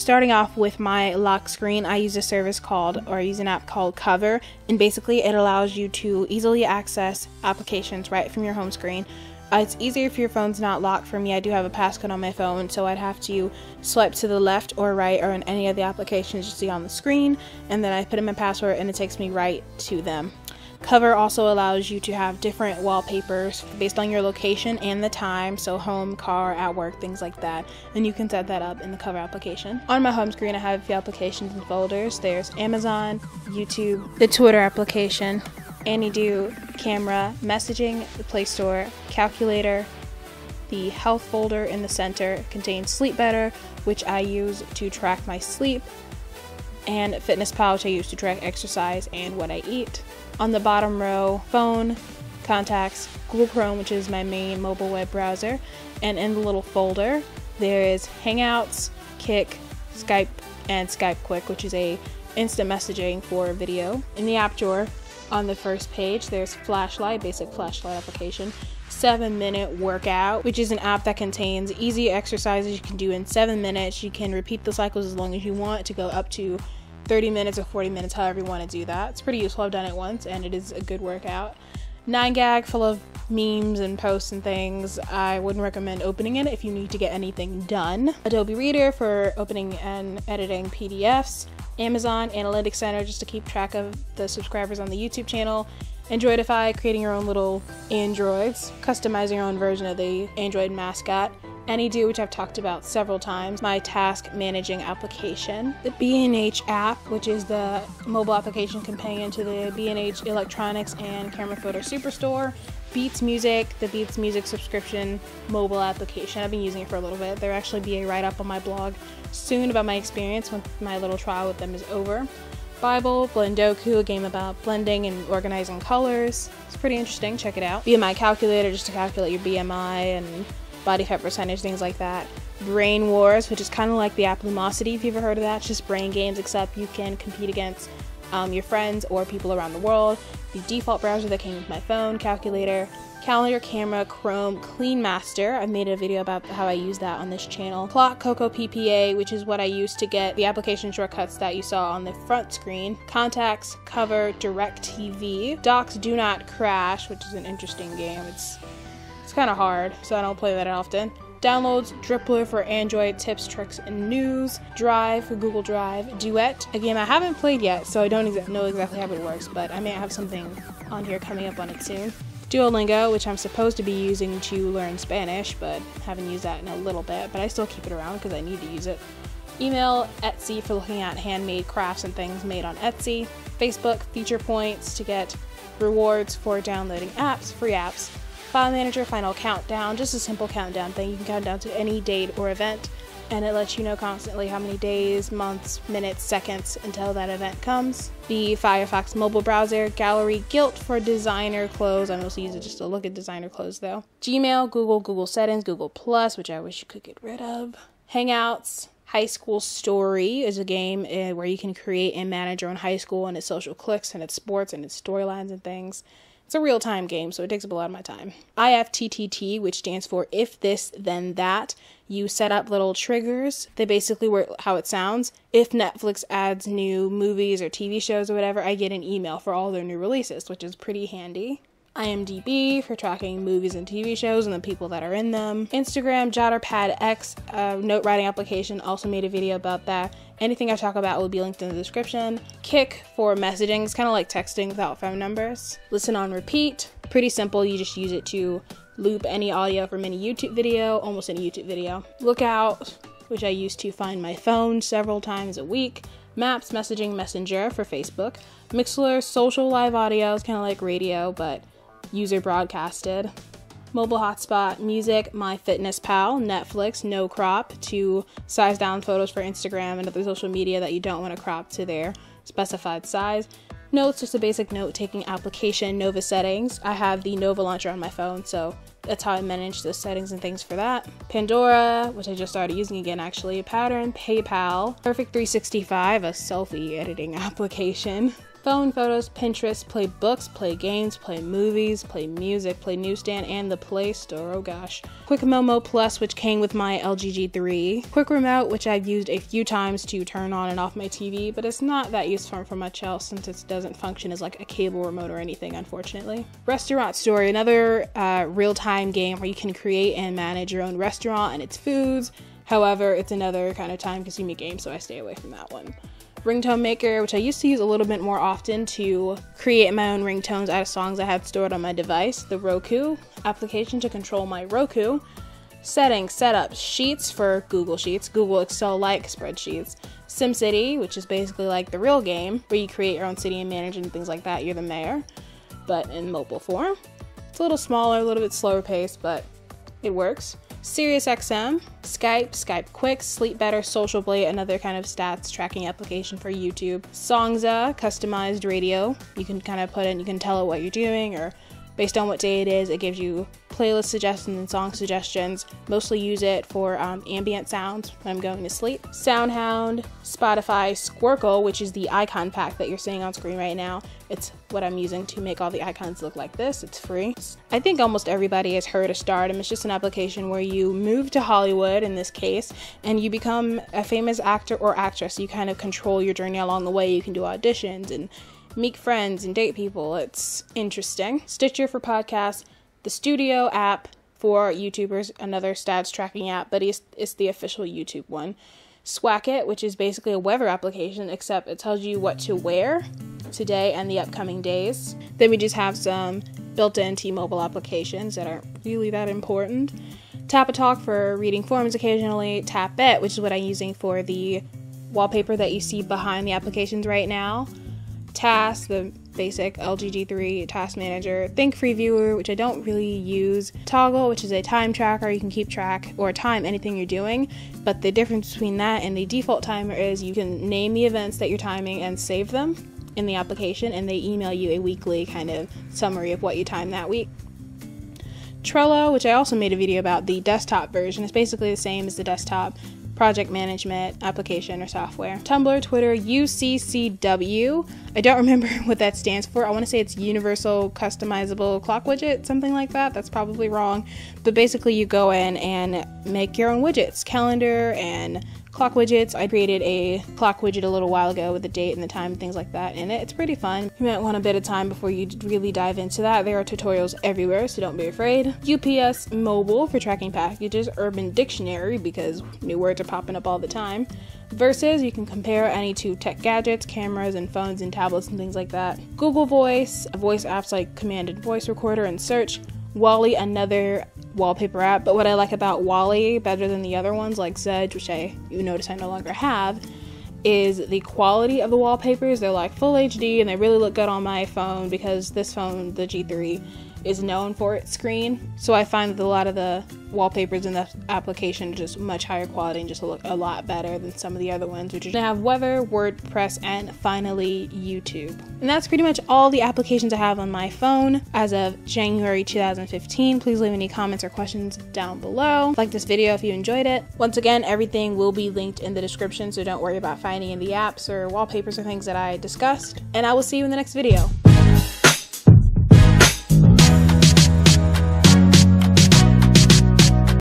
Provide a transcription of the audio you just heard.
Starting off with my lock screen, I use an app called Cover, and basically it allows you to easily access applications right from your home screen. It's easier if your phone's not locked. For me, I do have a passcode on my phone, so I'd have to swipe to the left or right or in any of the applications you see on the screen, and then I put in my password and it takes me right to them. Cover also allows you to have different wallpapers based on your location and the time, so home, car, at work, things like that, and you can set that up in the Cover application. On my home screen, I have a few applications and folders. There's Amazon, YouTube, the Twitter application, Any.do, camera, messaging, the Play Store, calculator. The health folder in the center contains Sleep Better, which I use to track my sleep, and FitnessPal, which I use to track exercise and what I eat. On the bottom row, phone, contacts, Google Chrome, which is my main mobile web browser, and in the little folder there is Hangouts, Kik, Skype, and Skype Quick, which is a instant messaging for video. In the app drawer on the first page there's Flashlight, basic flashlight application, 7-minute workout, which is an app that contains easy exercises you can do in 7 minutes. You can repeat the cycles as long as you want to go up to 30 minutes or 40 minutes, however you want to do that. It's pretty useful. I've done it once and it is a good workout. 9gag, full of memes and posts and things. I wouldn't recommend opening it if you need to get anything done. Adobe Reader for opening and editing PDFs. Amazon Analytics Center just to keep track of the subscribers on the YouTube channel. Androidify, creating your own little androids, customizing your own version of the Android mascot. Any.do, which I've talked about several times, my task managing application. The B&H app, which is the mobile application companion to the B&H Electronics and Camera Photo Superstore. Beats Music, the Beats Music subscription mobile application. I've been using it for a little bit. There'll actually be a write-up on my blog soon about my experience when my little trial with them is over. Bible, Blendoku, a game about blending and organizing colors. It's pretty interesting, check it out. BMI calculator, just to calculate your BMI and body fat percentage, things like that. Brain Wars, which is kind of like the app Lumosity, if you've ever heard of that. It's just brain games, except you can compete against your friends or people around the world. The default browser that came with my phone. Calculator, calendar, camera, Chrome, Clean Master. I've made a video about how I use that on this channel. Clock, Coco PPA, which is what I use to get the application shortcuts that you saw on the front screen. Contacts, Cover, DirecTV. Docs Do Not Crash, which is an interesting game. It's kind of hard, so I don't play that often. Downloads, Drippler for Android, tips, tricks, and news. Drive for Google Drive. Duet, a game I haven't played yet, so I don't know exactly how it works, but I may have something on here coming up on it soon. Duolingo, which I'm supposed to be using to learn Spanish, but haven't used that in a little bit, but I still keep it around because I need to use it. Email, Etsy for looking at handmade crafts and things made on Etsy. Facebook, feature points to get rewards for downloading apps, free apps. File Manager, Final Countdown, just a simple countdown thing. You can count down to any date or event, and it lets you know constantly how many days, months, minutes, seconds until that event comes. The Firefox mobile browser. Gallery, Guilt for designer clothes. I mostly use it just to look at designer clothes though. Gmail, Google Settings, Google Plus, which I wish you could get rid of. Hangouts. High School Story is a game where you can create and manage your own high school and its social cliques and its sports and its storylines and things. It's a real-time game, so it takes up a lot of my time. IFTTT, which stands for If This Then That. You set up little triggers. They basically work how it sounds. If Netflix adds new movies or TV shows or whatever, I get an email for all their new releases, which is pretty handy. IMDb for tracking movies and TV shows and the people that are in them. Instagram, JotterPad X, note writing application, also made a video about that. Anything I talk about will be linked in the description. Kik for messaging, it's kind of like texting without phone numbers. Listen on repeat, pretty simple, you just use it to loop any audio from any YouTube video, almost any YouTube video. Lookout, which I use to find my phone several times a week. Maps, messaging, Messenger for Facebook. Mixler, social live audio, it's kind of like radio, but user broadcasted. Mobile hotspot, music, MyFitnessPal, Netflix, no crop to size down photos for Instagram and other social media that you don't want to crop to their specified size. Notes, just a basic note-taking application. Nova settings, I have the Nova launcher on my phone, so that's how I manage the settings and things for that. Pandora, which I just started using again actually. Pattern, PayPal. Perfect 365, a selfie editing application. phone photos, Pinterest, play books, play games, play movies, play music, play newsstand, and the Play Store, oh gosh. Quick Momo Plus, which came with my LG G3. Quick Remote, which I've used a few times to turn on and off my TV, but it's not that useful for much else since it doesn't function as like a cable remote or anything, unfortunately. Restaurant Story, another real-time game where you can create and manage your own restaurant and its foods. However, it's another kind of time-consuming game, so I stay away from that one. Ringtone Maker, which I used to use a little bit more often to create my own ringtones out of songs I had stored on my device. The Roku application to control my Roku. Settings, setup, Sheets for Google Sheets, Google Excel-like spreadsheets. SimCity, which is basically like the real game, where you create your own city and manage and things like that. You're the mayor, but in mobile form. It's a little smaller, a little bit slower paced, but it works. SiriusXM, Skype, Skype Quick, Sleep Better, Social Blade, another kind of stats tracking application for YouTube. Songza, customized radio. You can kind of put in, you can tell it what you're doing, or based on what day it is, it gives you playlist suggestions and song suggestions. Mostly use it for ambient sounds when I'm going to sleep. SoundHound, Spotify, Squircle, which is the icon pack that you're seeing on screen right now. It's what I'm using to make all the icons look like this. It's free. I think almost everybody has heard of Stardom. It's just an application where you move to Hollywood, in this case, and you become a famous actor or actress. You kind of control your journey along the way. You can do auditions and meet friends and date people. It's interesting. Stitcher for podcasts. The Studio app for YouTubers, another stats tracking app, but it's the official YouTube one. Swacket, which is basically a weather application, except it tells you what to wear today and the upcoming days. Then we just have some built-in T-Mobile applications that aren't really that important. Tap-a-Talk for reading forums occasionally. Tap-It, which is what I'm using for the wallpaper that you see behind the applications right now. Task, the basic LG G3 task manager. Think Free Viewer, which I don't really use. Toggle, which is a time tracker. You can keep track or time anything you're doing, but the difference between that and the default timer is you can name the events that you're timing and save them in the application, and they email you a weekly kind of summary of what you timed that week. Trello, which I also made a video about, the desktop version. It's basically the same as the desktop project management application or software. Tumblr, Twitter, UCCW. I don't remember what that stands for. I want to say it's Universal Customizable Clock Widget, something like that. That's probably wrong. But basically you go in and make your own widgets, calendar and clock widgets. I created a clock widget a little while ago with the date and the time and things like that in it. It's pretty fun. You might want a bit of time before you really dive into that. There are tutorials everywhere, so don't be afraid. UPS Mobile for tracking packages. Urban Dictionary, because new words are popping up all the time. Versus, you can compare any two tech gadgets, cameras and phones and tablets and things like that. Google Voice apps like Command and Voice Recorder and Search. Wally, another wallpaper app, but what I like about Wally better than the other ones like Zedge, which you notice I no longer have, is the quality of the wallpapers. They're like full HD and they really look good on my phone because this phone, the G3, is known for its screen. So I find that a lot of the wallpapers in the application are just much higher quality and just look a lot better than some of the other ones, which are gonna have weather, WordPress, and finally YouTube. And that's pretty much all the applications I have on my phone as of January 2015. Please leave any comments or questions down below. Like this video if you enjoyed it. Once again, everything will be linked in the description, so don't worry about finding any apps or wallpapers or things that I discussed. And I will see you in the next video.